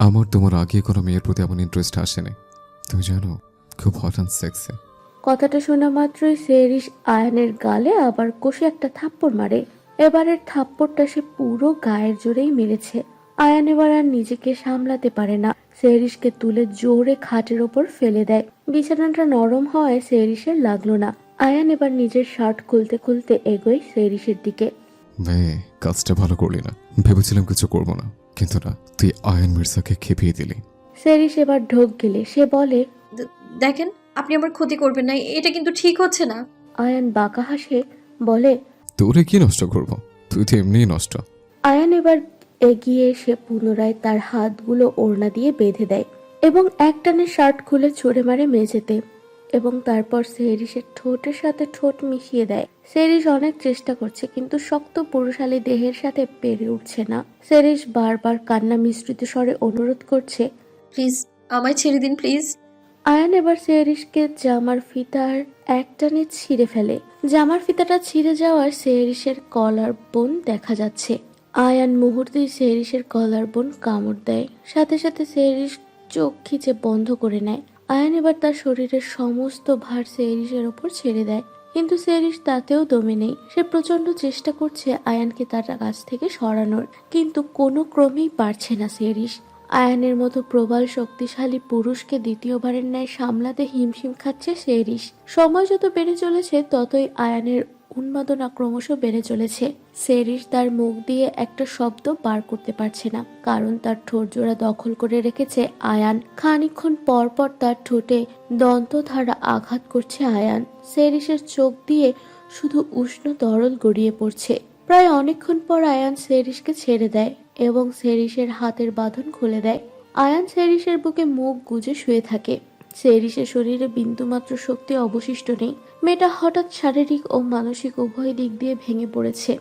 আমার তোমার আগে কোনো মেয়ের প্রতি এমন ইন্টারেস্ট আসেনি। তুমি জানো, খুব হট অ্যান্ড সেক্সি। কথাটা শোনা মাত্রই সেরিস আয়ানের গালে আবার কষে একটা থাপ্পড় মারে। এবারের থাপ্পড়টা সে পুরো গায়ের জোরেই মেরেছে। আয়ান এবার আর নিজেকে সামলাতে পারে না, সেরিসকে তুলে জোরে খাটের ওপর ফেলে দেয়। বিছানাটা নরম হওয়ায় সেরিসের লাগলো না। আয়ান এবার নিজের শার্ট খুলতে খুলতে এগোয় সেরিসের দিকে। মেয়ে, কাজটা ভালো করলি না। ভেবেছিলাম কিছু করবো না, কিন্তু না, তুই আয়ান মির্জাকে খেপিয়ে দিলি। সেরিস এবার ঢোক গেলে সে বলে, দেখেন, আপনি আমার ক্ষতি করবেন না, এটা কিন্তু ঠিক হচ্ছে না। আয়ান বাঁকা হাসে বলে, তোরে কি নষ্ট করবো? তুই তো এমনিই নষ্ট। আয়ান এবার এগিয়ে এসে পুনরায় তার হাতগুলো ওড়না দিয়ে বেঁধে দেয় এবং একটানে শার্ট খুলে ছুঁড়ে মারে মেঝেতে এবং তারপর সেরিসের ঠোঁটের সাথে ঠোঁট মিশিয়ে দেয়। সেরিস অনেক চেষ্টা করছে কিন্তু শক্ত পুরুষালী দেহের সাথে পেরে উঠছে না। সেরিস বারবার কান্না মিশ্রিত স্বরে অনুরোধ করছে, প্লিজ আমায় ছেড়ে দিন, প্লিজ। আয়ান এবার সেরিসকে জামার ফিতার একটানে ছিঁড়ে ফেলে। জামার ফিতাটা ছিঁড়ে যাওয়ার সেরিসের কলার বোন দেখা যাচ্ছে। আয়ান মুহূর্তেই সেরিসের কলার বোন কামড় দেয়, সাথে সাথে সেরিস চোখ খিচে বন্ধ করে নেয়। আয়ান এবার তার শরীরের সমস্ত ভার সেরিসের ওপর ছেড়ে দেয়, কিন্তু সেরিস তাতেও দমে নেই। সে প্রচন্ড চেষ্টা করছে আয়ানকে তার কাছ থেকে সরানোর, কিন্তু কোনো ক্রমেই পারছে না সেরিস। আয়ানের মতো প্রবল শক্তিশালী পুরুষকে দ্বিতীয়বারের ন্যায় সামলাতে হিমশিম খাচ্ছে সেরিস। সময় যত বেড়ে চলেছে ততই আয়ানের উন্মাদনা ক্রমশ বেড়ে চলেছে। সেরিস তার মুখ দিয়ে একটা শব্দ বার করতে পারছে না, কারণ তার ঠোঁট জোড়া দখল করে রেখেছে আয়ান। খানিকক্ষণ পর পর তার ঠোঁটে দন্তধারা আঘাত করছে আয়ান। সেরিসের চোখ দিয়ে শুধু উষ্ণ তরল গড়িয়ে পড়ছে। প্রায় অনেকক্ষণ পর আয়ান সেরিসকে ছেড়ে দেয় এবং সেরিসের হাতের বাঁধন খুলে দেয়। আয়ান সেরিসের বুকে মুখ গুজে শুয়ে থাকে। সেরিসের শরীরে বিন্দুমাত্র শক্তি অবশিষ্ট নেই। মেয়েটা হঠাৎ শারীরিক ও মানসিক উভয় দিক দিয়ে ভেঙে পড়েছে।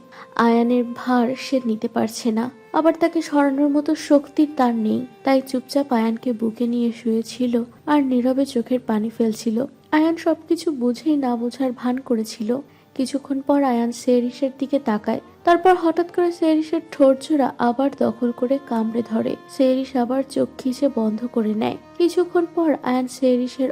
আয়ানের ভার সে নিতে পারছে না, আবার তাকে সরানোর মতো শক্তি তার নেই। তাই চুপচাপ আয়ানকে বুকে নিয়ে শুয়েছিল আর নীরবে চোখের পানি ফেলছিল। আয়ান সবকিছু বুঝেই না বোঝার ভান করেছিল। কিছুক্ষণ পর আয়ান সেরিসের দিকে তাকায়, তারপর হঠাৎ করে সেরিসের ঠোঁট জোড়া আবার দখল করে কামড়ে ধরে। সেরিস আবার চোখ খিচে বন্ধ করে নেয়। কিছুক্ষণ পর আয়ান সেরিসের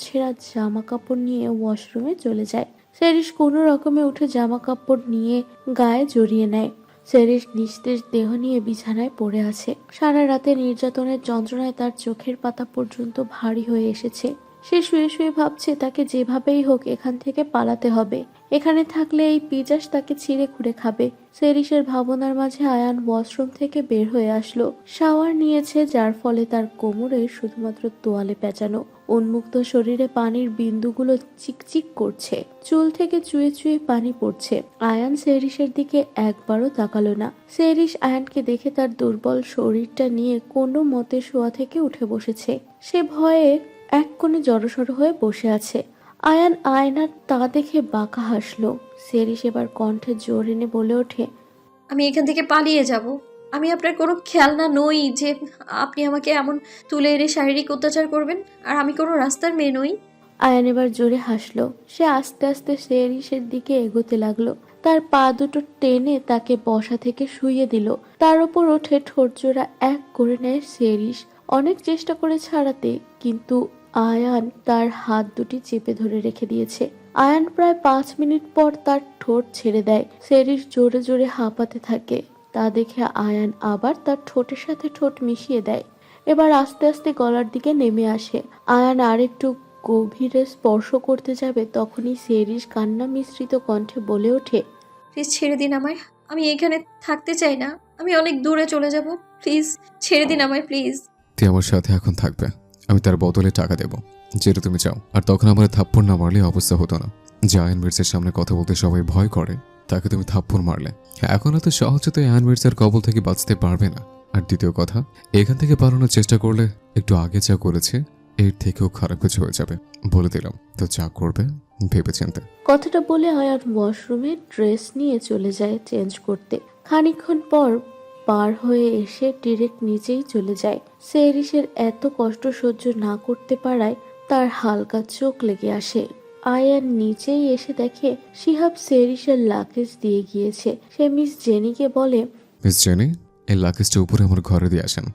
ছেঁড়া জামা কাপড় নিয়ে ওয়াশরুমে চলে যায়। সেরিস কোনো রকমে উঠে জামা কাপড় নিয়ে গায়ে জড়িয়ে নেয়। সেরিস নিস্তেজ দেহ নিয়ে বিছানায় পড়ে আছে। সারা রাতে নির্যাতনের যন্ত্রণায় তার চোখের পাতা পর্যন্ত ভারী হয়ে এসেছে। সে শুয়ে শুয়ে ভাবছে তাকে যেভাবেই হোক এখান থেকে পালাতে হবে। এখানে থাকলে এই পিজাস তাকে ছিঁড়ে খুঁড়ে খাবে। সেরিসের ভাবনার মাঝে আয়ান ওয়াশরুম থেকে বের হয়ে আসলো। শাওয়ার নিয়েছে, যার ফলে তার কোমরে শুধুমাত্র তোয়ালে পেঁচানো। উন্মুক্ত শরীরে পানির বিন্দুগুলো চিকচিক করছে, চুল থেকে চুয়ে চুয়ে পানি পড়ছে। আয়ান সেরিসের দিকে একবারও তাকালো না। সেরিস আয়ানকে দেখে তার দুর্বল শরীরটা নিয়ে কোনো মতে শোয়া থেকে উঠে বসেছে। সে ভয়ে এক কোণে জড়সড় হয়ে বসে আছে। আয়ান আয়নার তা দেখে বাঁকা হাসলো। সেরিস এবার কণ্ঠে জোর এনে বলে ওঠে, আমি এখান থেকে পালিয়ে যাব। আমি আপনার কোনো খেলনা নই যে আপনি আমাকে এমন তুলে এনে শারীরিক অত্যাচার করবেন। আর আমি কোনো রাস্তার মেয়ে নই। আয়ান এবার জোরে হাসলো। সে আস্তে আস্তে সেরিসের দিকে এগোতে লাগলো। তার পা দুটো টেনে তাকে বসা থেকে শুইয়ে দিল। তার উপর ওঠে ঠোঁট জোড়া এক করে নেয় সেরিস। অনেক চেষ্টা করে ছাড়াতে, কিন্তু আয়ান তার হাত দুটি চেপে ধরে রেখে দিয়েছে। আয়ান প্রায় 5 মিনিট পর তার ঠোঁট ছেড়ে দেয়। সেরিস জোরে জোরে হাঁপাতে থাকে। তা দেখে আয়ান আবার তার ঠোঁটের সাথে ঠোঁট মিশিয়ে দেয়। এবার আস্তে আস্তে গলার দিকে নেমে আসে। আয়ান আরেকটু গভীরে স্পর্শ করতে যাবে, তখনই সেরিস কান্না মিশ্রিত কণ্ঠে বলে ওঠে, প্লিজ ছেড়ে দিন আমায়। আমি এখানে থাকতে চাই না। আমি অনেক দূরে চলে যাব। প্লিজ ছেড়ে দিন আমায়, প্লিজ। তুই আমার সাথে এখন থাকবে, আমি তার বদলে টাকা দেব, যেটা তুমি চাও। আর তখন আমার থাপ্পড় না মারলে অবস্থা হতো না। যে আয়ান মির্জার সামনে কথা বলতে সবাই ভয় করে, তাকে তুমি থাপ্পড় মারলে। এখন এত সহজে তো আয়ান মির্জার কবল থেকে বাঁচতে পারবে না। আর দ্বিতীয় কথা, এখান থেকে পালানোর চেষ্টা করলে একটু আগে যা করেছে এর থেকেও খারাপ কিছু হয়ে যাবে, বলে দিলাম। তো যা করবে ভেবে চিন্তে। কথাটা বলে আয়ান ওয়াশরুমে ড্রেস নিয়ে চলে যায় চেঞ্জ করতে। খানিকক্ষণ পর পার হয়ে এসে ডিরেক্ট নিচেই চলে যায়। সেরিসের এত কষ্ট সহ্য না করতে পারায় তার হালকা চোখ লেগে আসে। আয়ান নিচেই এসে দেখে শিহাব সেরিসের লাকেজ দিয়ে গিয়েছে। সে মিস জেনিকে বলে, মিস জেনি, এই লাকেজটা উপরে আমার ঘরে দিয়ে আসেন।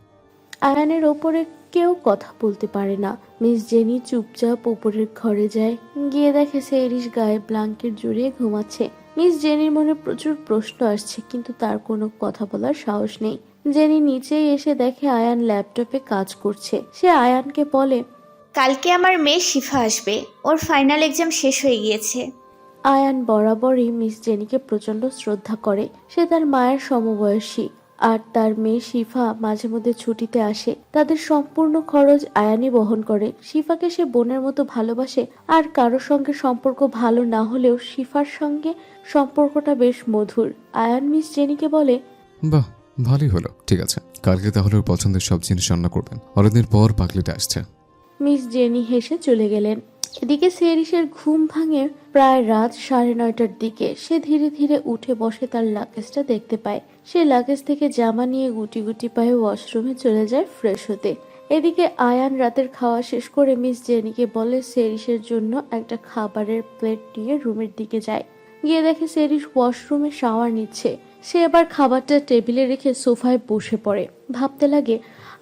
আয়ানের ওপরে কেউ কথা বলতে পারে না। মিস জেনি চুপচাপ ওপরের ঘরে যায়, গিয়ে দেখে সেরিস গায়ে ব্ল্যাঙ্কেট জড়িয়ে ঘুমাচ্ছে। মিস জেনির মনে প্রচুর প্রশ্ন আসছে, কিন্তু তার কোনো কথা বলার সাহস নেই। জেনি নিচেই এসে দেখে আয়ান ল্যাপটপে কাজ করছে। সে আয়ানকে বলে, কালকে আমার মেয়ে শিফা আসবে, ওর ফাইনাল এক্সাম শেষ হয়ে গিয়েছে। আয়ান বরাবরই মিস জেনিকে প্রচন্ড শ্রদ্ধা করে। সে তার মায়ের সমবয়সী, আর তার মেয়ে শিফা মাঝে মধ্যে ছুটিতে আসে। তাদের সম্পূর্ণ খরচ আয়ানই বহন করে। শিফাকে সে বোনের মতো ভালোবাসে, আর কারোর সঙ্গে সম্পর্ক ভালো না হলেও শিফার সঙ্গে সম্পর্কটা বেশ মধুর। আয়ান মিস জেনিকে বলে, বাহ, ভালোই হলো। ঠিক আছে, কালকে তাহলে ওর পছন্দের সব জিনিস রান্না করবেন। অনেকদিন পর পাগলিটা আসছে। মিস জেনি হেসে চলে গেলেন। এদিকে সেরিসের ঘুম ভাঙে প্রায় রাত 9:30টার দিকে। সে ধীরে ধীরে উঠে বসে, তার লাগেজটা দেখতে পায়। সে লাগেজ থেকে জামা নিয়ে গুটি গুটি পায়ে ওয়াশরুমে চলে যায় ফ্রেশ হতে। এদিকে আয়ান রাতের খাওয়া শেষ করে মিস জেনিকে বলে সেরিসের জন্য একটা খাবারের প্লেট নিয়ে রুমের দিকে যায়। গিয়ে দেখে সেরিস ওয়াশরুমে শাওয়ার নিচ্ছে। সে আবার খাবারটা টেবিলে রেখে সোফায় বসে পড়ে। ভাবতে লাগে,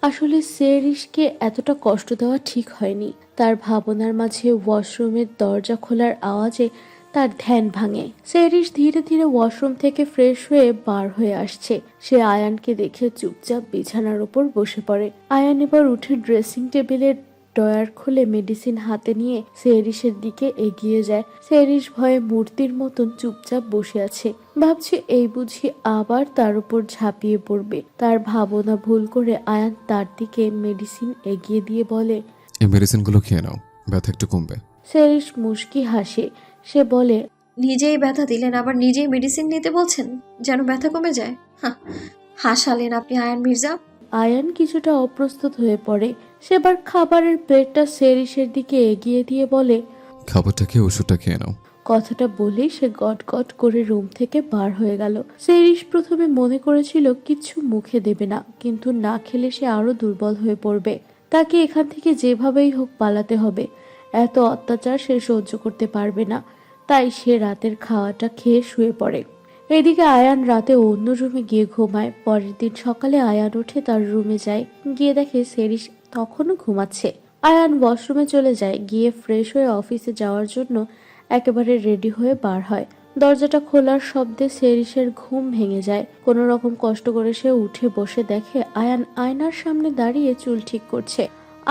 আসলে সেরিসকে এতটা কষ্ট দেওয়া ঠিক হয়নি। তার ভাবনার মাঝে ওয়াশরুমের দরজা খোলার আওয়াজে তার ধ্যান ভাঙে। সেরিস ধীরে ধীরে ওয়াশরুম থেকে ফ্রেশ হয়ে বার হয়ে আসছে। সে আয়ানকে দেখে চুপচাপ বিছানার উপর বসে পড়ে। আয়ান এবার উঠে ড্রেসিং টেবিলের ড্রয়ার খুলে মেডিসিন হাতে নিয়ে সেরিসের দিকে এগিয়ে যায়। সেরিস ভয়ে মূর্তির মতন চুপচাপ বসে আছে। ভাবছে এই বুঝি আবার তার উপর ঝাঁপিয়ে পড়বে। তার ভাবনা ভুল করে আয়ান তার দিকে মেডিসিন এগিয়ে দিয়ে বলে, এই মেডিসিনগুলো খেয়ে নাও, ব্যথা একটু কমবে। সেরিস মুচকি হাসে। সে বলে, নিজেই ব্যথা দিলেন, আবার নিজেই মেডিসিন নিতে বলছেন যেন ব্যথা কমে যায়। হাসালেন আপনি আয়ান মির্জা। আয়ান কিছুটা অপ্রস্তুত হয়ে পড়ে। সেবার খাবারের প্লেটটা সেরিসের দিকে এগিয়ে দিয়ে বলে, খাবারটা খেয়ে ওষুধটা খেয়ে নাও। কথাটা বলেই সে গট গট করে রুম থেকে বার হয়ে গেল। সেরিস প্রথমে মনে করেছিল কিছু মুখে দেবে না, কিন্তু না খেলে সে আরো দুর্বল হয়ে পড়বে। তাকে এখান থেকে যেভাবেই হোক পালাতে হবে। এত অত্যাচার সে সহ্য করতে পারবে না। তাই সে রাতের খাওয়াটা খেয়ে শুয়ে পড়ে। এদিকে আয়ান রাতে অন্য রুমে গিয়ে ঘুমায়। পরের দিন সকালে আয়ান উঠে তার রুমে যায়। গিয়ে দেখে সেরিস তখনও ঘুমাচ্ছে। আয়ান ওয়াশরুমে চলে যায়। গিয়ে ফ্রেশ হয়ে অফিসে যাওয়ার জন্য একেবারে রেডি হয়ে বার হয়। দরজাটা খোলার শব্দে সেরিসের ঘুম ভেঙে যায়। কোনো রকম কষ্ট করে সে উঠে বসে দেখে আয়ান আয়নার সামনে দাঁড়িয়ে চুল ঠিক করছে।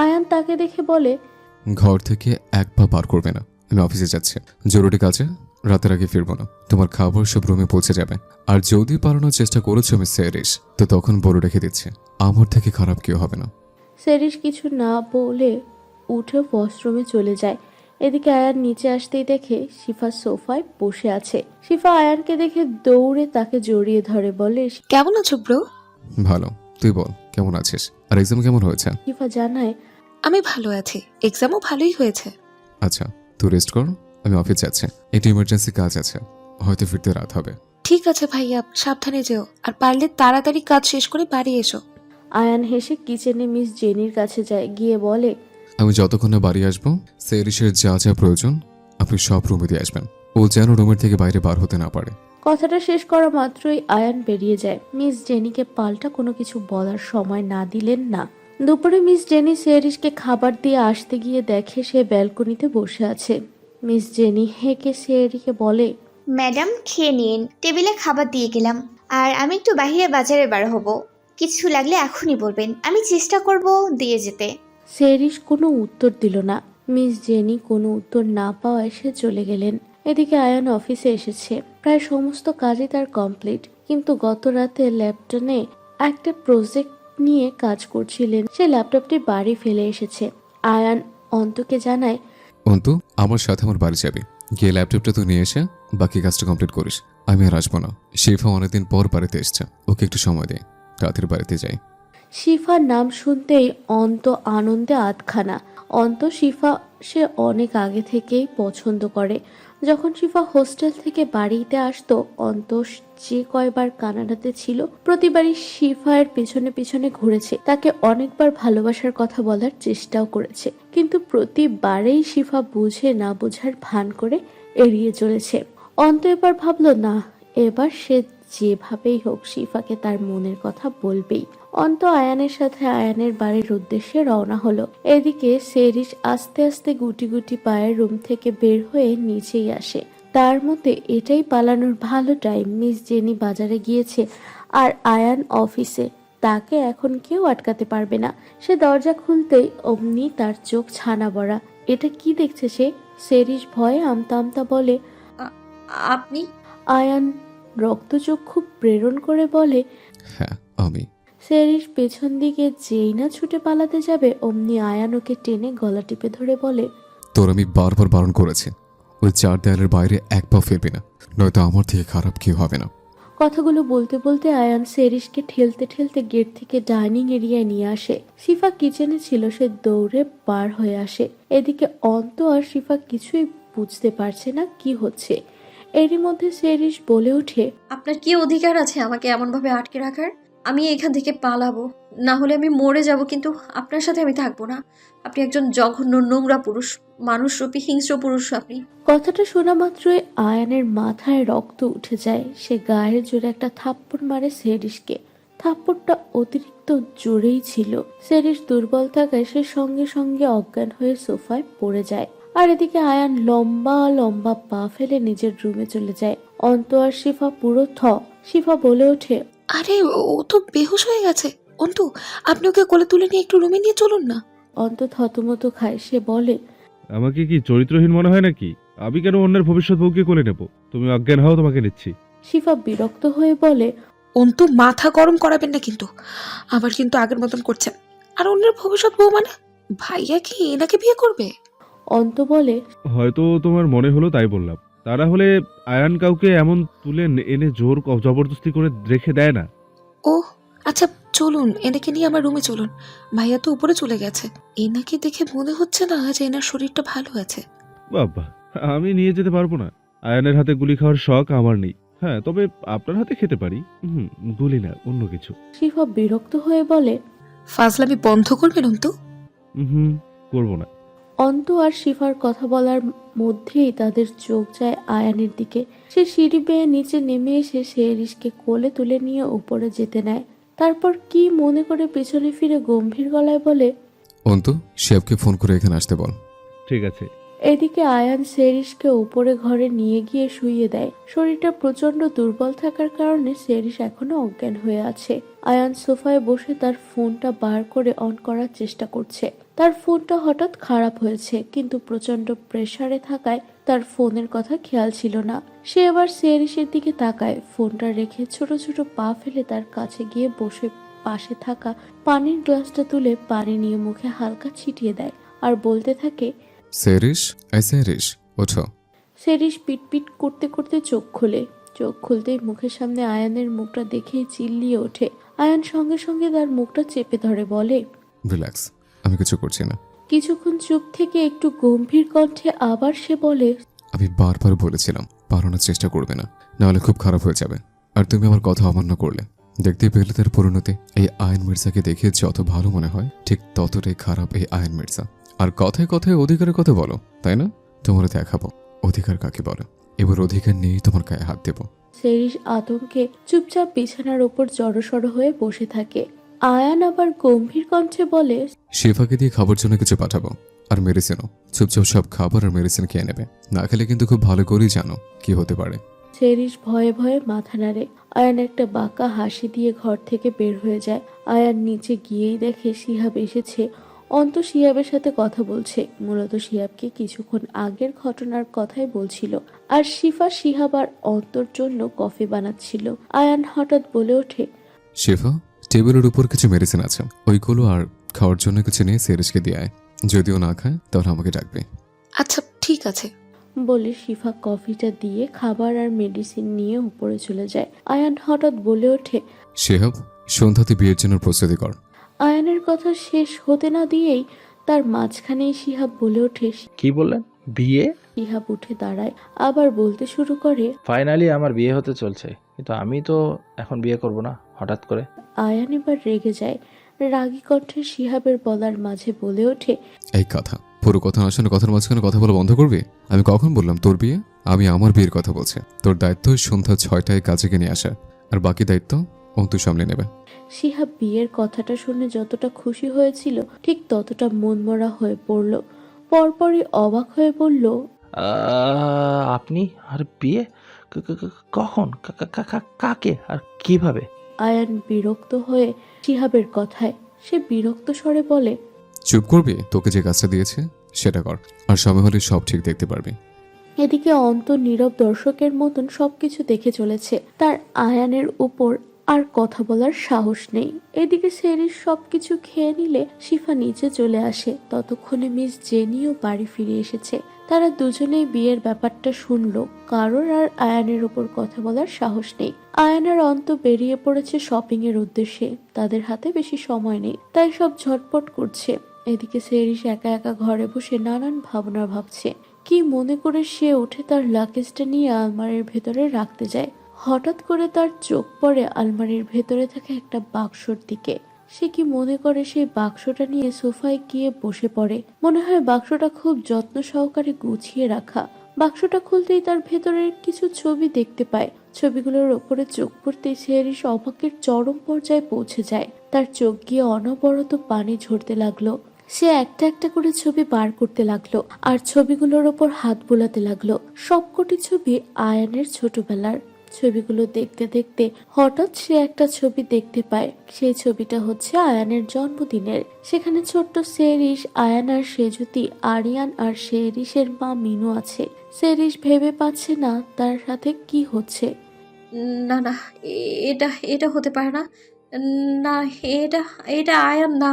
আয়ান তাকে দেখে বলে, ঘর থেকে এক পা বার করবে না, আমি অফিসে যাচ্ছি। জরুরি কাজে রাতের আগে ফিরবো না। তোমার খাবার সব রুমে পৌঁছে যাবে। আর যদি পালানোর চেষ্টা করেছো আমি সেরিস, তো তখন বলে রেখে দিচ্ছি, আমার থেকে খারাপ কেউ হবে না। সেরিস কিছু না বলে উঠে ওয়াশরুমে চলে যায়। এদিকে আয়ান নিচে আসতেই দেখে শিফা সোফায় বসে আছে। শিফা আয়ানকে দেখে দৌড়ে তাকে জড়িয়ে ধরে, বলে, কেমন আছো ব্রো? ভালো, তুই বল কেমন আছিস? আর এক্সাম কেমন হয়েছে? শিফা জানায়, আমি ভালো আছি, এক্সামও ভালোই হয়েছে। আচ্ছা, তুই রেস্ট কর, আমি অফিস যাচ্ছি। একটু ইমার্জেন্সি কাজ আছে, হয়তো ফিরতে রাত হবে। ঠিক আছে ভাইয়া, সাবধানে যেও, আর পারলে তাড়াতাড়ি কাজ শেষ করে বাড়ি এসো। আয়ান হেসে কিচেনে মিস জেনির কাছে যায়। গিয়ে বলে, আমি যতক্ষণ না বাড়ি আসবো, সেরিসের যা যা প্রয়োজন আপনি সব রুমে দিয়ে আসবেন। ও যেন রুমের থেকে বাইরে বার হতে না পারে। কথাটা শেষ করা মাত্রই আয়ান বেরিয়ে যায়। মিস জেনিকে পাল্টা কোনো কিছু বলার সময় না দিলেন না। দুপুরে মিস জেনি সেরিসকে খাবার দিয়ে আসতে গিয়ে দেখে সে ব্যালকনিতে বসে আছে। মিস জেনি হেঁকে সেরিকে বলে, ম্যাডাম খেয়ে নিন, টেবিলে খাবার দিয়ে গেলাম। আর আমি একটু বাইরে বাজারে বার হব, কিছু লাগলে এখনই বলবেন, আমি চেষ্টা করব দিয়ে যেতে। সেরিস কোনো উত্তর দিল না। মিস জেনি কোনো উত্তর না পাওয়ায় সে চলে গেলেন। এদিকে আয়ান অফিসে এসেছে। প্রায় সমস্ত কাজই তার কমপ্লিট, কিন্তু গত রাতে ল্যাপটপে একটা প্রজেক্ট নিয়ে কাজ করছিলেন। সে ল্যাপটপটি বাড়ি ফেলে এসেছে। আয়ান অন্তকে জানায়, অন্তু, আমার সাথে আমার বাড়ি যাবি। গিয়ে ল্যাপটপটা তুই নিয়ে এসে বাকি কাজটা কমপ্লিট করিস। আমি আর আসবো না। শিফা অনেকদিন পর বাড়িতে এসছে, ওকে একটু সময় দে, রাতের বাড়িতে যাই। শিফার নাম শুনতেই অন্ত আনন্দে আধখানা। অন্ত শিফা সে অনেক আগে থেকেই পছন্দ করে। যখন শিফা হোস্টেল থেকে বাড়িতে আসতো, অন্ত যে কয়বার কানাডাতে ছিল প্রতিবারই শিফার পিছনে পিছনে ঘুরেছে। তাকে অনেকবার ভালোবাসার কথা বলার চেষ্টাও করেছে, কিন্তু প্রতিবারেই শিফা বুঝে না বোঝার ভান করে এড়িয়ে চলেছে। অন্ত এবার ভাবলো, না, এবার সে যেভাবেই হোক শিফাকে তার মনের কথা বলবেই। অন্ত আয়ানের সাথে আয়ানের বাড়ির উদ্দেশ্যে রওনা হলো। এদিকে সেরিস আস্তে আস্তে গুটি গুটি পায়ের রুম থেকে বের হয়ে নিচেই আসে। তার মতে এটাই পালানোর ভালো টাইম। মিস জেনি বাজারে গিয়েছে আর আয়ান অফিসে, তাকে এখন কেউ আটকাতে পারবে না। সে দরজা খুলতেই অমনি তার চোখ ছানা বড়া। এটা কি দেখছে সে? সেরিস ভয়ে আমতা আমতা বলে, আ- আপনি? আয়ান রক্তচক্ষু প্রেরণ করে বলে, হ্যাঁ আমি। সেরিস পেছন দিকে যেই না ছুটে পালাতে যাবে অমনি আয়ান ওকে টেনে গলা টিপে ধরে বলে, তোর আমি বারবার বারণ করেছি, ওই 4 দেয়ালের বাইরে এক পা ফেলবি না, নয়তো আমার থেকে খারাপ কেউ হবে না। কথাগুলো বলতে বলতে আয়ান সেরিসকে ঠেলতে ঠেলতে গেট থেকে ডাইনিং এরিয়ায় নিয়ে আসে। শিফা কিচেনে ছিল, সে দৌড়ে বার হয়ে আসে। এদিকে অন্ত আর শিফা কিছুই বুঝতে পারছে না কি হচ্ছে। এরই মধ্যে সেরিস বলে ওঠে, আপনার কি অধিকার আছে আমাকে এমনভাবে আটকে রাখার? আমি এখান থেকে পালাবো, না হলে আমি মরে যাব, কিন্তু আপনার সাথে আমি থাকবো না। আপনি একজন জঘন্য নোংরা পুরুষ, মানুষরূপী হিংস্র পুরুষ আপনি। কথাটা শোনা মাত্রই আয়ানের মাথায় রক্ত উঠে যায়। সে গায়ের জোরে একটা থাপ্পড় মারে সেরিসকে। থাপ্পড়টা অতিরিক্ত জোরেই ছিল। সেরিস দুর্বল থাকায় সে সঙ্গে সঙ্গে অজ্ঞান হয়ে সোফায় পড়ে যায়। আর এদিকে আয়ান লম্বা লম্বা পা ফেলে নিজের রুমে চলে যায়। অন্ত আর শিফা পুরো শিফা বলে ওঠে, আরে ও তো বেহুশ হয়ে গেছে। অন্তু, আপনি ওকে কোলে তুলে নিয়ে একটু রুমে নিয়ে চলুন না। অন্ত থতমত খায়। সে বলে, আমাকে কি চরিত্রহীন মনে হয় নাকি? আমি কেন অন্যের ভবিষ্যৎ বউকে কোলে নেব? তুমি অজ্ঞান হও, তোমাকে নিচ্ছি। শিফা বিরক্ত হয়ে বলে, অন্তু, মাথা গরম করাবেন না কিন্তু। আবার কিন্তু আগের মতন করছেন। আর অন্যের ভবিষ্যৎ বউ মানে ভাইয়া কি এনাকে বিয়ে করবে? অন্ত বলে, হয়তো তোমার মনে হলো তাই বললাম। তা না হলে আয়ান কাউকে এমন তুলে এনে জোর জবরদস্তি করে রেখে দেয় না। ও আচ্ছা, চলুন এনাকে নিয়ে আমার রুমে চলুন। ভাইয়া তো উপরে চলে গেছে। এনাকে দেখে মনে হচ্ছে না যে এনার শরীরটা ভালো আছে। বাবা, আমি নিয়ে যেতে পারবো না। আয়ানের হাতে গুলি খাওয়ার শখ আমার নেই। হ্যাঁ, তবে আপনার হাতে খেতে পারি। গুলি না, অন্য কিছু। শিফা বিরক্ত হয়ে বলে, ফাজলামি বন্ধ করবেন অন্তু। করবো না। অন্ত আর শিফার কথা বলার মধ্যেই তাদের চোখ যায় আয়ানের দিকে। সে সিঁড়ি বেয়ে নিচে নেমে এসে সেরিসকে কোলে তুলে নিয়ে উপরে যেতে নেয়। তারপর কি মনে করে পেছনে ফিরে গম্ভীর গলায় বলে, অন্তু, শেফকে ফোন করে এখানে আসতে বল। ঠিক আছে। এদিকে আয়ান সেরিসকে উপরে ঘরে নিয়ে গিয়ে শুইয়ে দেয়। শরীরটা প্রচন্ড দুর্বল থাকার কারণে সেরিস এখনো অজ্ঞান হয়ে আছে। আয়ান সোফায় বসে তার ফোনটা বার করে অন করার চেষ্টা করছে। তার ফোনটা হঠাৎ খারাপ হয়েছে, কিন্তু প্রচন্ড প্রেসারে থাকায় তার ফোনের কথা খেয়াল ছিল না। সে এবার সেরিসের দিকে তাকায়। ফোনটা রেখে ছোট ছোট পা ফেলে তার কাছে গিয়ে বসে পাশে থাকা পানির গ্লাসটা তুলে পানি নিয়ে মুখে হালকা ছিটিয়ে দেয় আর বলতে থাকে, সেরিস, সেরিস, ওঠো। সেরিস পিটপিট করতে করতে চোখ খোলে। চোখ খুলতেই মুখের সামনে আয়ানের মুখটা দেখেই চিল্লিয়ে ওঠে। আয়ান সঙ্গে সঙ্গে তার মুখটা চেপে ধরে বলে, রিল্যাক্স, আমি কিছু করছি না। কিছুক্ষণ চুপ থেকে একটু গম্ভীর কণ্ঠে আবার সে বলে, আমি বারবার বলেছিলাম পালানোর চেষ্টা করবে না, নাহলে খুব খারাপ হয়ে যাবে। আর তুমি আমার কথা অমান্য করলে। দেখতে পেলে তার পরিণতি। এই আয়ন মির্জাকে দেখে যত ভালো মনে হয় ঠিক ততটাই খারাপ এই আয়ন মির্জা। আর কথায় কথায় অধিকারের কথা বলো, তাই না? তোমার দেখাবো অধিকার কাকে বলো। এবার অধিকার নিয়েই তোমার গায়ে হাত দেবো। সেরিস আতঙ্কে চুপচাপ বিছানার ওপর জড়সড় হয়ে বসে থাকে। আয়ান আবার গম্ভীর কণ্ঠে বলে, শেফাকে দিয়ে খাবার জন্য কিছু পাঠাবো, আর মেডিসিনও। চুপচাপ সব খাবার আর মেডিসিন খেয়ে নেবে, না খেলে কিন্তু খুব ভালো করেই জানো কি হতে পারে। সেরিস ভয়ে ভয়ে মাথা নাড়ে। আয়ান একটা বাঁকা হাসি দিয়ে ঘর থেকে বের হয়ে যায়। আয়ান নিচে গিয়েই দেখে শিহাব এসেছে। অন্ত শিহাবের সাথে কথা বলছে। মূলত শিহাবকে কিছুক্ষণ আগের ঘটনার কথাই বলছিল। আর শিফা শিহাব আর অন্তর জন্য কফি বানাচ্ছিল। আয়ান হঠাৎ বলে ওঠে, শেফা, টেবিলের উপর কিছু মেডিসিন আছে, ওইগুলো আর খাওয়ার জন্য কিছু নিয়ে সেরিসকে দিয়ে আয়। যদিও না খায় তাহলে আমাকে ডাকবে। আচ্ছা ঠিক আছে। বলে শিফা কফিটা দিয়ে খাবার আর মেডিসিন নিয়ে উপরে চলে যায়। আয়ান হঠাৎ বলে ওঠে, শেহাব, সন্ধ্যাতে বিয়ের জন্য প্রস্তুতি কর। আয়ানের কথা শেষ হতে না দিয়েই তার মাঝখানেই শিহাব বলে ওঠে। কি বললেন? বিয়ে? শিহাব উঠে দাঁড়ায়, আবার বলতে শুরু করে, ফাইনালি আমার বিয়ে হতে চলছে, কিন্তু আমি তো এখন বিয়ে করব না হঠাৎ করে। আয়ান এবার রেগে যায়। রাগী কণ্ঠে শিহাবের বলার মাঝে বলে ওঠে, এই কথা পুরো কথা না শুনে কথার মাঝখানে কথা বলা বন্ধ করবি? আমি কখন বললাম তোর বিয়ে? আমি আমার বিয়ের কথা বলছি। তোর দায়িত্ব সন্ধ্যা 6টায় কাজে নিয়ে আসা, আর বাকি দায়িত্ব অন্তু সামলে নেবে। শিহাব বিয়ের কথাটা শুনে যতটা খুশি হয়েছিল ঠিক ততটা মনমরা হয়ে পড়ল। পরপরই অবাক হয়ে বলল, আপনি আর বিয়ে কখন কাকে আর কিভাবে? আয়ান বিরক্ত হয়ে শিহাবের কথায় সে বিরক্ত স্বরে বলে, চুপ করবি, তোকে যে কাজটা দিয়েছে সেটা কর, আর সময় হলে সব ঠিক দেখতে পারবি। এদিকে অন্ত নীরব দর্শকের মতন সবকিছু দেখে চলেছে। তার আয়ানের উপর আর কথা বলার সাহস নেই। এদিকে সেরিস সবকিছু খেয়ে নিলে শিফা নিচে চলে আসে। ততক্ষণে মিস জেনিও বাড়ি ফিরে এসেছে। তারা দুজনেই বিয়ের ব্যাপারটা শুনলো। কারোর আর আয়ানের উপর কথা বলার সাহস নেই। আয়ান আর অন্ত বেরিয়ে পড়েছে শপিং এর উদ্দেশ্যে। তাদের হাতে বেশি সময় নেই, তাই সব ঝটপট করছে। এদিকে সেরিস একা একা ঘরে বসে নানান ভাবনা ভাবছে। কি মনে করে সে উঠে তার লাগেজটা নিয়ে আলমারির ভেতরে রাখতে যায়। হঠাৎ করে তার চোখ পড়ে আলমারির ভেতরে থাকা একটা বাক্সর দিকে। সে কি মনে করে সেই বাক্সটা নিয়ে সোফায় গিয়ে বসে পড়ে। মনে হয় বাক্সটা খুব যত্ন সহকারে গুছিয়ে রাখা। বাক্সটা খুলতেই তার ভেতরের কিছু ছবি দেখতে পায়। ছবিগুলোর ওপরে চোখ পড়তেই সেরিস অবাকের চরম পর্যায়ে পৌঁছে যায়। তার চোখ গিয়ে অনবরত পানি ঝরতে লাগলো। সে একটা একটা করে ছবি বার করতে লাগলো আর ছবিগুলোর ওপর হাত বুলাতে লাগলো। সবকটি ছবি আয়ানের ছোটবেলার। ছবিগুলো দেখতে দেখতে হঠাৎ সে একটা ছবি দেখতে পায়। সেই ছবিটা হচ্ছে আয়ানের জন্মদিনের। সেখানে ছোট্ট সেরিস, আয়ান আর সেজুতি, আরিয়ান আর সেরিসের মা মিনু আছে। সেরিস ভেবে পাচ্ছে না তার সাথে কি হচ্ছে। না না, এটা এটা হতে পারে না। না, এটা এটা আয়ান না।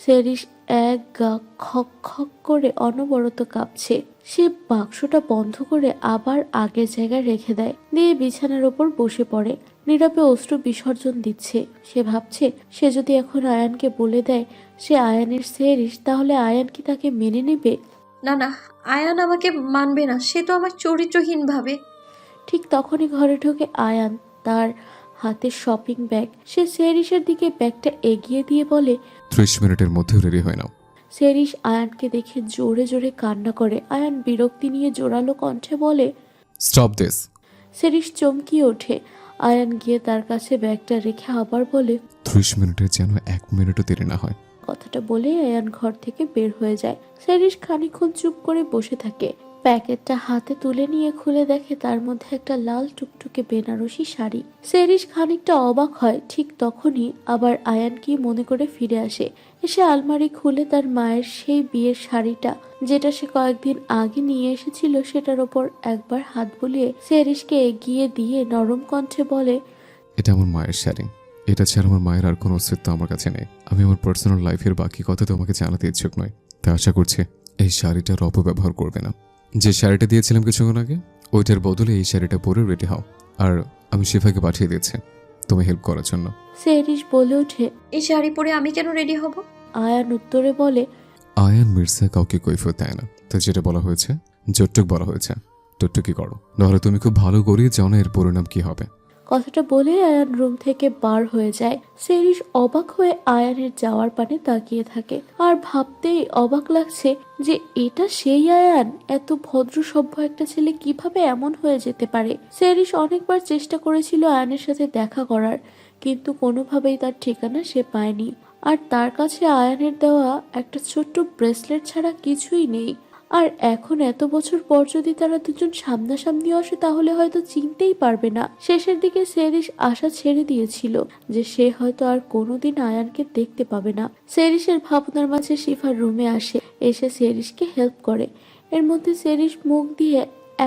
সেরিস এক গা খক খক করে অনবরত কাঁপছে। সে বাক্সটা বন্ধ করে আবার আগের জায়গায় রেখে দেয়, দিয়ে বিছানার ওপর বসে পড়ে। নীরবে অশ্রু বিসর্জন দিচ্ছে। সে ভাবছে সে যদি এখন আয়ানকে বলে দেয় সে আয়ানের সেরিস, তাহলে আয়ান কি তাকে মেনে নেবে। না না, আয়ান আমাকে মানবে না। সে তো আমার চরিত্রহীন ভাবে। ঠিক তখনই ঘরে ঢোকে আয়ান, তার হাতে শপিং ব্যাগ। সে সেরিসের দিকে ব্যাগটা এগিয়ে দিয়ে বলে, 30 মিনিটের মধ্যে রেডি হয়ে নাও। সেরিস আয়ানকে দেখে জোরে জোরে কান্না করে। আয়ান বিরক্তি নিয়ে জোরালো কণ্ঠে বলে, স্টপ দিস। সেরিস চমকিয়ে ওঠে। আয়ান গিয়ে তার কাছে ব্যাগটা রেখে আবার বলে, 30 মিনিটের যেন 1 মিনিটও দেরি না হয়। কথাটা বলে আয়ান ঘর থেকে বের হয়ে যায়। সেরিস খানিকক্ষণ চুপ করে বসে থাকে। প্যাকেটটা হাতে তুলে নিয়ে খুলে দেখে তার মধ্যে একটা লাল টুকটুকে বেনারসি শাড়ি। সেরিস খানিকটা অবাক হয়। ঠিক তখনই আবার আয়ান কি মনে করে ফিরে আসে। এসে আলমারি খুলে তার মায়ের সেই বিয়ের শাড়িটা, যেটা সে কয়েকদিন আগে নিয়ে এসেছিল, সেটার ওপর একবার হাত বুলিয়ে সেরিসকে এগিয়ে দিয়ে নরম কণ্ঠে বলে, এটা আমার মায়ের শাড়ি। এটা ছাড়া আমার মায়ের আর কোনো অস্তিত্ব আমার কাছে নেই। আমি আমার পার্সোনাল লাইফের বাকি কথা তোমাকে জানাতে ইচ্ছুক নই, তাই আশা করছি এই শাড়িটার অপব্যবহার করবে না। যে শাড়িটা দিয়েছিলাম কিছুক্ষণ আগে, ওইটার বদলে এই শাড়িটা পরে রেডি হও। আর আমি শিফাকে পাঠিয়ে দিচ্ছি তুমি হেল্প করার জন্য। সেরিস বলে ওঠে, এই শাড়ি পরে আমি কেন রেডি হব? আয়ান উত্তরে বলে, আয়ান মির্জা কাউকে কৈফিয়ত দেয় না, তাই যেটা বলা হয়েছে যতটুক বলা হয়েছে ততটুকুই করো, নাহলে তুমি খুব ভালো করেই জানো এর পরিণাম কি হবে। কথাটা বলে আয়ান রুম থেকে বার হয়ে যায়। সেরিস অবাক হয়ে আয়ানের যাওয়ার পানে তাকিয়ে থাকে। আর ভাবতেই অবাক লাগছে যে এটা সেই আয়ান। এত ভদ্র সভ্য একটা ছেলে কিভাবে এমন হয়ে যেতে পারে। সেরিস অনেকবার চেষ্টা করেছিল আয়ানের সাথে দেখা করার, কিন্তু কোনোভাবেই তার ঠিকানা সে পায়নি। আর তার কাছে আয়ানের দেওয়া একটা ছোট্ট ব্রেসলেট ছাড়া কিছুই নেই। আর এখন এত বছর পর যদি তারা দুজন সামনাসামনি আসে তাহলে হয়তো চিনতেই পারবে না। শেষের দিকে সেরিস আশা ছেড়ে দিয়েছিল যে সে হয়তো আর কোনোদিন আয়ানকে দেখতে পাবে না। সেরিসের ভাবনার মাঝে শিফার রুমে আসে, এসে সেরিসকে হেল্প করে। এর মধ্যে সেরিস মুখ দিয়ে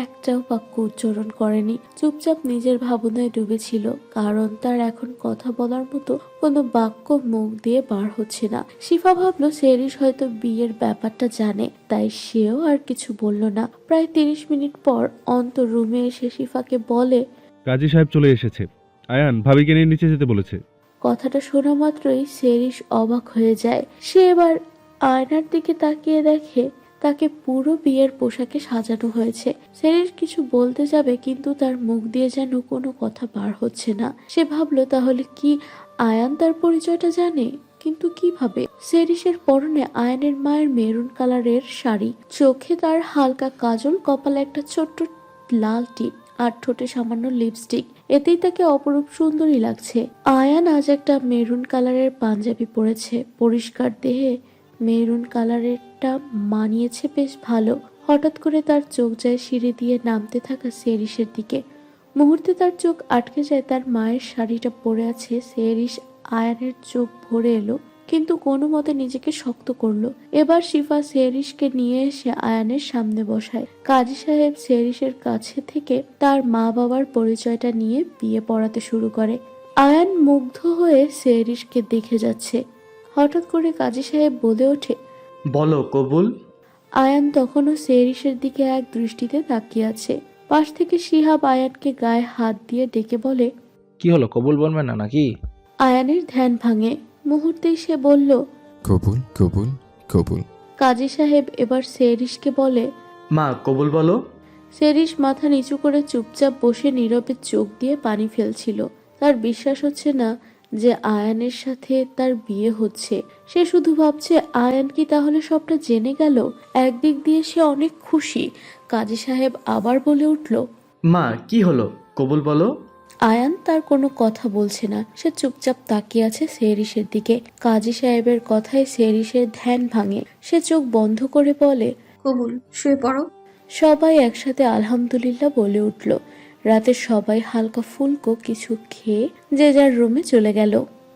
একটাও বাক্য উচ্চারণ করেনি, চুপচাপ নিজের ভাবনায় ডুবেছিল। কারণ তার এখন কথা বলার মতো কোনো বাক্য মুখ দিয়ে বার হচ্ছে না। শিফা ভাবলো সেরিস হয়তো বিয়ের ব্যাপারটা জানে, তাই সেও আর কিছু বলল না। প্রায় 30 মিনিট পর অন্ত রুমে এসে শিফাকে বলে, কাজী সাহেব চলে এসেছে। আয়ান ভাবিকে নিয়ে নিচে যেতে বলেছে। কথাটা শোনা মাত্রই সেরিস অবাক হয়ে যায়। সে এবার আয়নার দিকে তাকিয়ে দেখে তাকে পুরো বিয়ের পোশাকে সাজানো হয়েছে। সেরিস কিছু বলতে যাবে, কিন্তু তার মুখ দিয়ে যেন কোনো কথা বার হচ্ছে না। সে ভাবলো তাহলে কি আয়ান তার পরিচয়টা জানে, কিন্তু কিভাবে? সেরিসের পরনে আয়ানের মায়ের মেরুন কালারের শাড়ি, চোখে তার হালকা কাজল, কপালে একটা ছোট্ট লাল টিপ। আর ঠোঁটে সামান্য লিপস্টিক, এতেই তাকে অপরূপ সুন্দরী লাগছে। আয়ান আজ একটা মেরুন কালারের পাঞ্জাবি পরেছে, পরিষ্কার দেহে মেরুন কালারেরটা মানিয়েছে বেশ ভালো। হঠাৎ করে তার চোখ যায় সিঁড়ি দিয়ে নামতে থাকা সেরিসের দিকে। মুহূর্তে তার চোখ আটকে যায় তার মায়ের শাড়িটা পরে আছে। সেরিস আয়ানের চোখ ভরে এলো, কিন্তু কোনো মতে নিজেকে শক্ত করলো। এবার শিফা সেরিসকে নিয়ে এসে আয়ানের সামনে বসায়। কাজী সাহেব সেরিসের কাছে থেকে তার মা বাবার পরিচয়টা নিয়ে বিয়ে পড়াতে শুরু করে। আয়ান মুগ্ধ হয়ে সেরিসকে দেখে যাচ্ছে। হঠাৎ করে কাজী সাহেব বলে ওঠে, বলো কবুল। আয়ান তখনও সেরিসের দিকে এক দৃষ্টিতে তাকিয়ে আছে। পাশ থেকে শিহাব আয়ানকে গায়ে হাত দিয়ে ডেকে বলে, কি হলো, কবুল বলবে না নাকি? আয়ানের ধ্যান ভাঙে। মুহূর্তেই সে বলল, কবুল কবুল কবুল। কাজী সাহেব এবার সেরিসকে বলে, মা কবুল বলো। সেরিস মাথা নিচু করে চুপচাপ বসে নীরবে চোখ দিয়ে পানি ফেলছিল। তার বিশ্বাস হচ্ছে না যে আয়ানের সাথে তার বিয়ে হচ্ছে। সে শুধু ভাবছে আয়ান কি তাহলে সবটা জেনে গেল। একদিক দিয়ে সে অনেক খুশি। কাজী সাহেব আবার বলে উঠল, মা কি হলো, কবুল বলো। আয়ান তার কোনো কথা বলছে না। সে চুপচাপ তাকিয়ে আছে সেরিসের দিকে। কাজী সাহেবের কথায় সেরিসের ধ্যান ভাঙে। সে চোখ বন্ধ করে বলে, কবুল, শুয়ে পড়ো। সবাই একসাথে আলহামদুলিল্লাহ বলে উঠল। রাতে সবাই হালকা ফুলকো কিছু খেয়ে যে যার রুমে চলে গেল।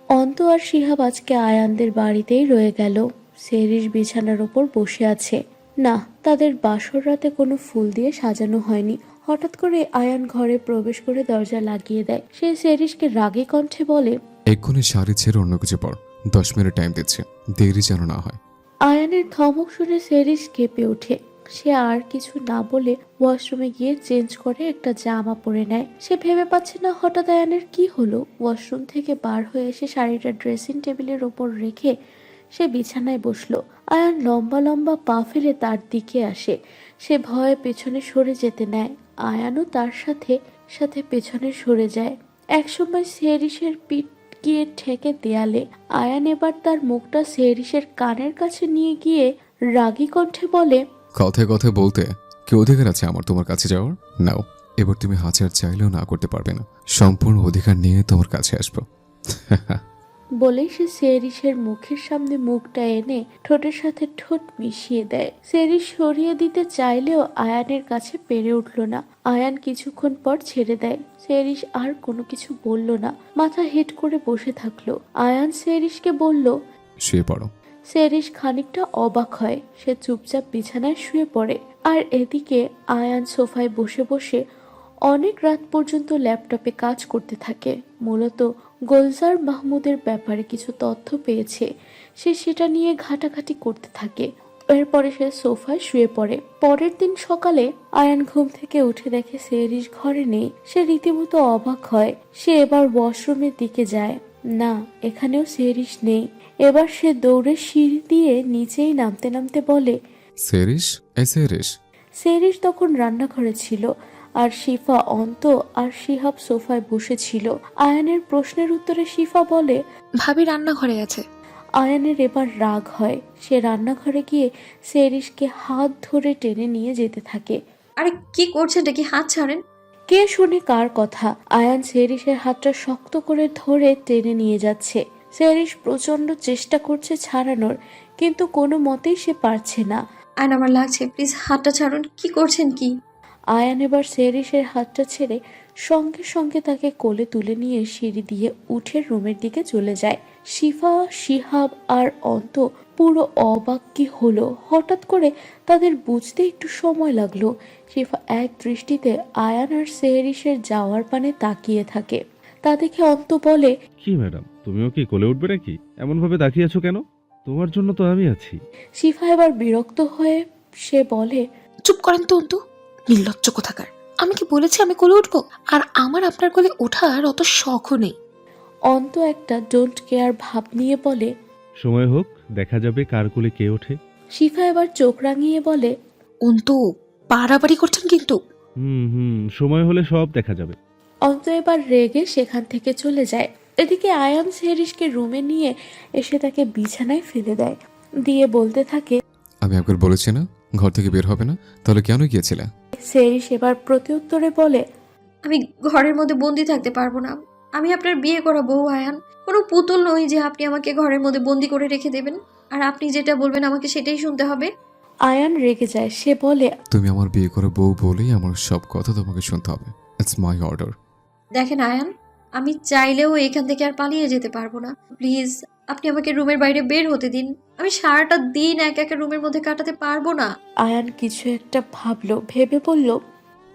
অন্ত আর শিহাব আজকে আয়ানদের বাড়িতেই রয়ে গেল। সেরিস বিছানার ওপর বসে আছে। না, তাদের বাসর রাতে কোনো ফুল দিয়ে সাজানো হয়নি। হঠাৎ করে আয়ান ঘরে প্রবেশ করে দরজা লাগিয়ে দেয়। সে সেরিসকে রাগে কণ্ঠে বলে, এক্ষুনি শাড়ি ছেড়ে অন্য কিছু পর, 10 মিনিট টাইম দিচ্ছে, দেরি যেন না হয়। আয়ানের ধমক শুনে সেরিস কেঁপে ওঠে। সে আর কিছু না বলে ওয়াশরুমে গিয়ে চেঞ্জ করে একটা জামা পরে নেয়। সে ভেবে পাচ্ছে না হঠাৎ আয়ানের কি হলো। ওয়াশরুম থেকে বার হয়ে এসে শাড়িটা ড্রেসিং টেবিলের ওপর রেখে সে বিছানায় বসলো। আয়ান লম্বা লম্বা পা ফেলে তার দিকে আসে। সে ভয়ে পেছনে সরে যেতে নেয়। আয়ানও তার সাথে সাথে পেছনে সরে যায়। একসময় সেরিসের পিঠ গিয়ে ঠেকে দেয়ালে। আয়ান এবার তার মুখটা সেরিসের কানের কাছে নিয়ে গিয়ে রাগী কণ্ঠে বলে, কথায় কথায় বলতে কি অধিকার আছে আমার তোমার কাছে যাওয়ার? নাও, এবার তুমি হাজার চাইলেও না করতে পারবে না। সম্পূর্ণ অধিকার নিয়ে তোমার কাছে আসবো। বলেই সে সেরিসের মুখের সামনে মুখটা এনে ঠোঁটের সাথে ঠোঁট মিশিয়ে দেয়। সেরিস সরিয়ে দিতে চাইলেও আয়ানের কাছে পেরে উঠল না। আয়ান কিছুক্ষণ পর ছেড়ে দেয়। সেরিস আর কোনো কিছু বলল না, মাথা হেট করে বসে থাকলো। আয়ান সেরিসকে বলল, শুয়ে পড়ো। সেরিস খানিকটা অবাক হয়। সে চুপচাপ বিছানায় শুয়ে পড়ে। আর এদিকে আয়ান সোফায় বসে বসে অনেক রাত পর্যন্ত ল্যাপটপে কাজ করতে থাকে। মূলত গুলজার মাহমুদের ব্যাপারে কিছু তথ্য পেয়েছে। সে সেটা নিয়ে ঘাটাঘাটি করতে থাকে। এরপরে সে সোফায় শুয়ে পড়ে। পরের দিন সকালে আয়ান ঘুম থেকে উঠে দেখে সেরিস ঘরে নেই। সে রীতিমতো অবাক হয়। সে এবার ওয়াশরুমের দিকে যায়। না, এখানেও সেরিস নেই। এবার সে দৌড়ে সিঁড়ি দিয়ে নিচেই নামতে নামতে বলে, সেরিস, এই সেরিস। সেরিস তখন রান্নাঘরে ছিল, আর শিফা, অন্ত আর শিহাব সোফায় বসেছিল। আয়ানের প্রশ্নের উত্তরে শিফা বলে, ভাবি রান্নাঘরে আছে। আয়ানের এবার রাগ হয়। সে রান্নাঘরে গিয়ে সেরিসকে হাত ধরে টেনে নিয়ে যেতে থাকে। আরে কি করছেন, এটা কি? হাত ছাড়েন। কে শুনে কার কথা? আয়ান সেরিসের হাতটা শক্ত করে ধরে টেনে নিয়ে যাচ্ছে। সেরিস প্রচন্ড চেষ্টা করছে ছাড়ানোর, কিন্তু কোনো মতেই সে পারছে না। আয়ন, আমার লাগছে, প্লিজ হাতটা ছাড়ুন। কি করছেন কি? আয়ান এবার সেরিসের হাতটা ছেড়ে সঙ্গে সঙ্গে তাকে কোলে তুলে নিয়ে সিঁড়ি দিয়ে উঠে রুমের দিকে চলে যায়। শিফা, শিহাব আর অন্ত পুরো অবাক কি হলো। হঠাৎ করে তাদের বুঝতে একটু সময় লাগলো। শিফা এক দৃষ্টিতে আয়ান আর সেরিসের যাওয়ার পানে তাকিয়ে থাকে। তা দেখে অন্ত বলে, কি ম্যাডাম, তুমিও কি কোলে উঠবে নাকি? এমন ভাবে তাকিয়ে আছো কেন? তোমার জন্য তো আমি আছি। শিফা এবার বিরক্ত হয়ে সে বলে, চুপ করেন তো অন্তু, নির্লজ্জ কোথাকার। আমি কি বলেছি আমি কোলে উঠবো? আর আমার আপনার কোলে ওঠার অত শখও নেই। অন্ত একটা ডোন্ট কেয়ার ভাব নিয়ে বলে, সময় হোক, দেখা যাবে কার কোলে কে ওঠে। শিফা এবার চোখ রাঙিয়ে বলে, অন্তু, বাড়াবাড়ি করছেন কিন্তু। সময় হলে সব দেখা যাবে। অন্ত এবার রেগে সেখান থেকে চলে যায়। এদিকে আয়ান সেরিসকে রুমে নিয়ে এসে তাকে বিছানায় ফেলে দেয়, দিয়ে বলতে থাকে, আমি একবার বলেছি না ঘর থেকে বের হবে না, তাহলে কেন গিয়েছিলে? সেরিস এবার প্রত্যুত্তরে বলে, আমি ঘরের মধ্যে বন্দি থাকতে পারবো না। আমি আপনার বিয়ে করা বউ আয়ান, কোনো পুতুল নই যে আপনি আমাকে ঘরের মধ্যে বন্দি করে রেখে দেবেন আর আপনি যেটা বলবেন আমাকে সেটাই শুনতে হবে। আয়ান রেগে যায়, সে বলে, তুমি আমার বিয়ে করে বউ বলেই আমার সব কথা তোমাকে শুনতে হবে। It's my order. দেখেন আয়ান, আমি চাইলেও এখান থেকে আর পালিয়ে যেতে পারবো না। প্লিজ আপনি আমাকে রুমের বাইরে বের হতে দিন। আমি সারাটা দিন একা একা রুমের মধ্যে কাটাতে পারবো না। আয়ান কিছু একটা ভাবলো, ভেবে বলল,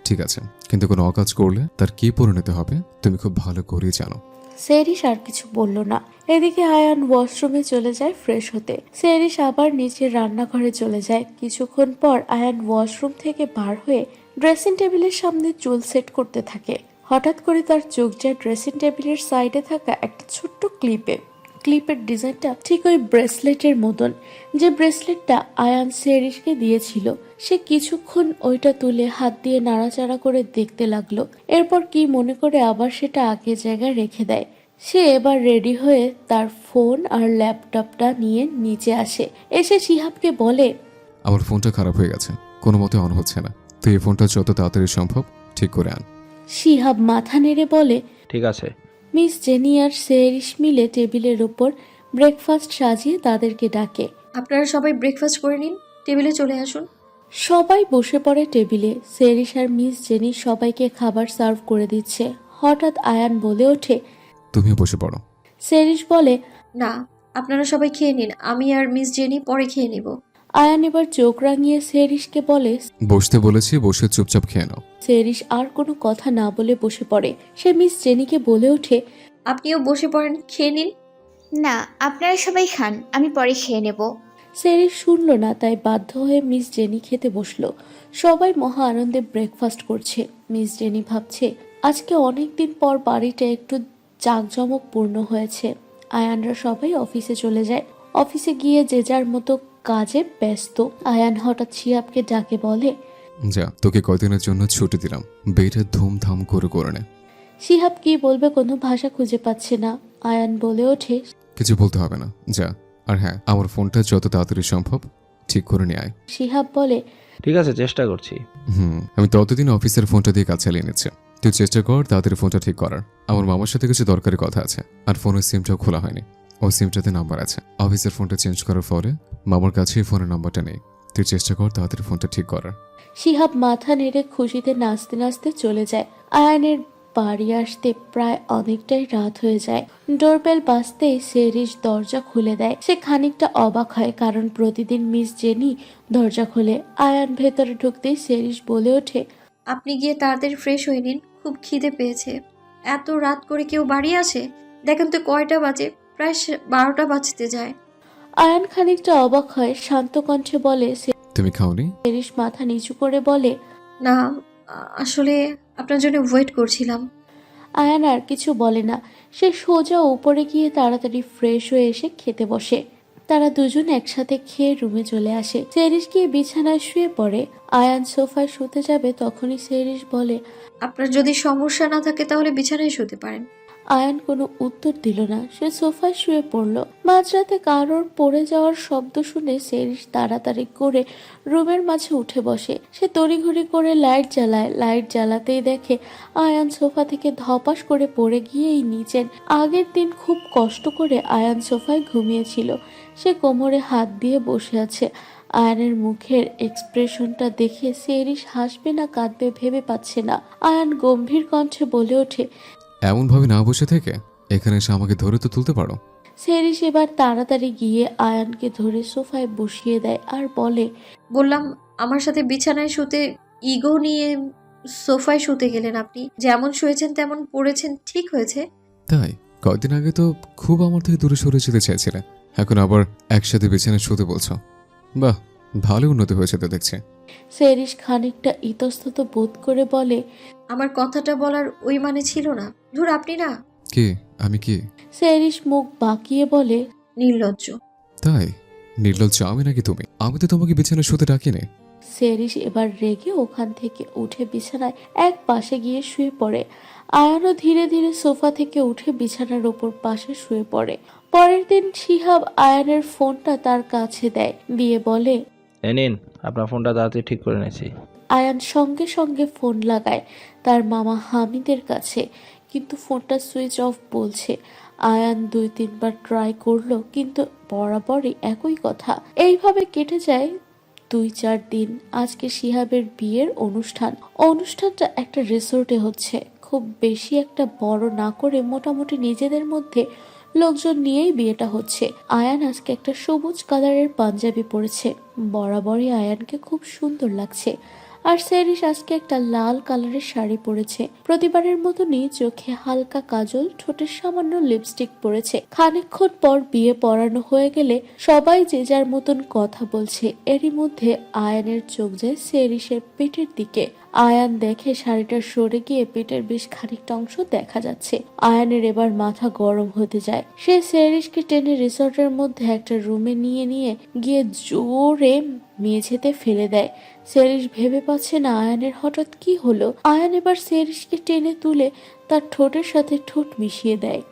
ঠিক আছে, কিন্তু কোনো অকাজ করলে তার কি পরিণতি হবে তুমি খুব ভালো করেই জানো। সেরিস আর কিছু বলল না। এদিকে আয়ান ওয়াশরুমে চলে যায় ফ্রেশ হতে। সেরিস আবার নিচের রান্নাঘরে চলে যায়। কিছুক্ষণ পর আয়ান ওয়াশরুম থেকে বার হয়ে ড্রেসিং টেবিলের সামনে চুল সেট করতে থাকে। হঠাৎ করে তার চোখ যায় ড্রেসিং টেবিলের সাইডে থাকা একটা ছোট্ট ক্লিপের ডিজাইনটা ঠিক ওই ব্রেসলেটের মতন, যে ব্রেসলেটটা আয়ান সেরিসকে দিয়েছিল। সে কিছুক্ষণ ওইটা তুলে হাত দিয়ে নাড়াচাড়া করে দেখতে লাগলো। এরপর কি মনে করে আবার সেটা আগের জায়গায় রেখে দেয়। সে এবার রেডি হয়ে তার ফোন আর ল্যাপটপটা নিয়ে নিচে আসে। এসে শিহাবকে বলে, আমার ফোনটা খারাপ হয়ে গেছে, কোনো মতে অন হচ্ছে না। তুই এই ফোনটা যত তাড়াতাড়ি সম্ভব ঠিক করে আন। শিহাব মাথা নেড়ে বলে। ঠিক আছে। মিস জেনি আর সেরিস মিলে টেবিলের ওপর ব্রেকফাস্ট সাজিয়ে তাদেরকে ডাকে। আপনারা সবাই ব্রেকফাস্ট করে নিন, টেবিলে চলে আসুন। সবাই বসে পড়ে টেবিলে। সেরিস আর মিস জেনি সবাইকে খাবার সার্ভ করে দিচ্ছে। হঠাৎ আয়ান বলে ওঠে, তুমিও বসে পড়ো। সেরিস বলে, না, আপনারা সবাই খেয়ে নিন, আমি আর মিস জেনি পরে খেয়ে নিব। আয়ান এবার চোখ রাঙিয়ে সেরিসকে বলে। বসতে বলেছি, বসে চুপচাপ খেয়ে নাও। সেরিস আর কোনো কথা না বলে বসে পড়ে। সে মিস জেনিকে বলে ওঠে, আপনিও বসে পড়েন, খেয়ে নিন। না, আপনারা সবাই খান, আমি পরে খেয়ে নেব। সেরিস শুনল না, তাই বাধ্য হয়ে মিস জেনি খেতে বসলো। সবাই মহা আনন্দে ব্রেকফাস্ট করছে। মিস জেনি ভাবছে আজকে অনেকদিন পর বাড়িটা একটু জাঁকজমকপূর্ণ হয়েছে। আয়ানরা সবাই অফিসে চলে যায়। অফিসে গিয়ে যে যার মতো কাজে ব্যস্ত। আয়ান হঠাৎ শিহাবকে ডাকে বলে, যা, তোকে কয়দিনের জন্য ছুটি দিলাম, বেটা ধুমধাম করে করে নে। শিহাব কি বলবে কোনো ভাষা খুঁজে পাচ্ছে না। আয়ান বলে ওঠে, কিছু বলতে হবে না, যা। আর হ্যাঁ, আমার ফোনটা যত তাড়াতাড়ি সম্ভব ঠিক করে নিয়ে আয়। শিহাব বলে, ঠিক আছে, চেষ্টা করছি। আমি ততদিন অফিসের ফোনটা দিয়ে কাজ চালিয়ে নিচ্ছে। তুই চেষ্টা কর তাড়াতাড়ি ফোনটা ঠিক করার। আমার মামার সাথে কিছু দরকারি কথা আছে, আর ফোনের সিমটাও খোলা হয়নি। ওই সিমটাতে নাম্বার আছে। অফিসের ফোনটা চেঞ্জ করার পরে মামার কাছেই ফোনের নাম্বারটা নেই। তুই চেষ্টা কর তাড়াতাড়ি ফোনটা ঠিক করার। শিহাব মাথা নেড়ে খুশিতে নাচতে নাচতে চলে যায়। আয়ানের বাড়ি আসতে প্রায় অনেকটাই রাত হয়ে যায়। ডোরবেল বাজতেই সেরিস দরজা খুলে দেয়। সে খানিকটা অবাক হয়, কারণ প্রতিদিন মিস জেনি দরজা খোলে। আয়ান ভেতরে ঢুকতেই সেরিস বলে ওঠে, আপনি গিয়ে তাড়াতাড়ি ফ্রেশ হয়ে নিন, খুব খিদে পেয়েছে। এত রাত করে কেউ বাড়ি আসে? দেখেন তো কয়টা বাজে, প্রায় 12টা বাজতে যায়। আয়ান খানিকটা অবাক হয়, শান্ত কণ্ঠে বলে। তুমি খাওনি? সেরিস মাথা নিচু করে বলে, না, আসলে আপনার জন্য ওয়েট করছিলাম। আয়ান আর কিছু বলে না। সে সোজা উপরে গিয়ে তাড়াতাড়ি ফ্রেশ হয়ে এসে খেতে বসে। তারা দুজন একসাথে খেয়ে রুমে চলে আসে। সেরিস গিয়ে বিছানায় শুয়ে পড়ে। আয়ান সোফায় শুতে যাবে, তখনই সেরিস বলে, আপনার যদি সমস্যা না থাকে তাহলে বিছানায় শুতে পারেন। আয়ান কোনো উত্তর দিল না। সে সোফায় শুয়ে পড়ল। মাঝরাতে কারোর পড়ে যাওয়ার শব্দ শুনে সেরিস তাড়াতাড়ি করে রুমের মাঝে উঠে বসে। সে তড়িঘড়ি করে লাইট জ্বালায়। লাইট জ্বালাতেই দেখে আয়ান সোফা থেকে ধপাস করে পড়ে গিয়েই নিচেন। আগের দিন খুব কষ্ট করে আয়ান সোফায় ঘুমিয়েছিল। সে কোমরে হাত দিয়ে বসে আছে। আয়ানের মুখের এক্সপ্রেশনটা দেখে সেরিস হাসবে না কাঁদবে ভেবে পাচ্ছে না। আয়ান গম্ভীর কণ্ঠে বলে ওঠে, এমনভাবে না বসে থেকে এখানে এসে আমাকে ধরে তো তুলতে পারো। সেরিস এবার তাড়াতাড়ি গিয়ে আয়ানকে ধরে সোফায় বসিয়ে দেয় আর বলে, বললাম আমার সাথে বিছানায় শুতে ইগো নিয়ে সোফায় শুতে গেলেন আপনি। যেমন শুয়েছেন তেমন পড়েছেন, ঠিক হয়েছে। তাই কয়েকদিন আগে তো খুব আমার থেকে দূরে সরে যেতে চাইছিলে, এখন আবার একসাথে বিছানায় শুতে বলছো। বাহ, ভালো উন্নতি হয়েছে তো দেখছি। সেরিস খানিকটা ইতস্তত বোধ করে বলে, আমার কথাটা বলার ওই মানে ছিল না। ধুর, আপনি না। কি? আমি কি? সেরিস মুখ বাঁকিয়ে বলে, নির্লজ্জ। তাই নির্লজ্জ আমি নাকি তুমি? আমি তো তোমাকে বিছানায় শুতে ডাকিনি। সেরিস এবার রেগে ওখান থেকে উঠে বিছানায় এক পাশে গিয়ে শুয়ে পড়ে। আয়ানও ধীরে ধীরে সোফা থেকে উঠে বিছানার ওপর পাশে শুয়ে পড়ে। পরের দিন শিহাব আয়ানের ফোনটা তার কাছে দেয়, দিয়ে বলে, নিন, আপনার ফোনটা তাড়াতাড়ি ঠিক করে নিয়েছি। আয়ান সঙ্গে সঙ্গে ফোন লাগায় তার মামা হামিদের কাছে, কিন্তু ফোনটা সুইচ অফ বলছে। আয়ান 2-3 বার ট্রাই করলো, কিন্তু বরাবরই একই কথা। এইভাবে কেটে যায় 2-4 দিন। আজকে শিহাবের বিয়ের অনুষ্ঠানটা একটা রিসোর্টে হচ্ছে। খুব বেশি একটা বড় না করে মোটামুটি নিজেদের মধ্যে লোকজন নিয়েই বিয়েটা হচ্ছে। আয়ান আজকে একটা সবুজ কালারের পাঞ্জাবি পরেছে, বরাবরই আয়ানকে খুব সুন্দর লাগছে। আর সেরিস আজকে একটা লাল কালারের শাড়ি পরেছে। প্রতিবারের মতনই চোখে হালকা কাজল, ঠোঁটে সামান্য লিপস্টিক পরেছে। খানিকক্ষণ পর বিয়ে পড়ানো হয়ে গেলে সবাই যে যার মতন কথা বলছে। এরই মধ্যে আয়ানের চোখ যায় সেরিসের পেটের দিকে। আয়ান দেখে শাড়িটা সরে গিয়ে পেটের বেশ খানিকটা অংশ দেখা যাচ্ছে। আয়ানের এবার মাথা গরম হতে যায়। সে সেরিসকে টেনে রিসর্টের মধ্যে একটা রুমে নিয়ে গিয়ে জোরে মেঝেতে ফেলে দেয়। সেরিস ভেবে পাচ্ছে না আয়ানের হঠাৎ কি হলো। আয়ান এবার সেরিসকে টেনে তুলে তার ঠোঁটের সাথে ঠোঁট মিশিয়ে দেয়।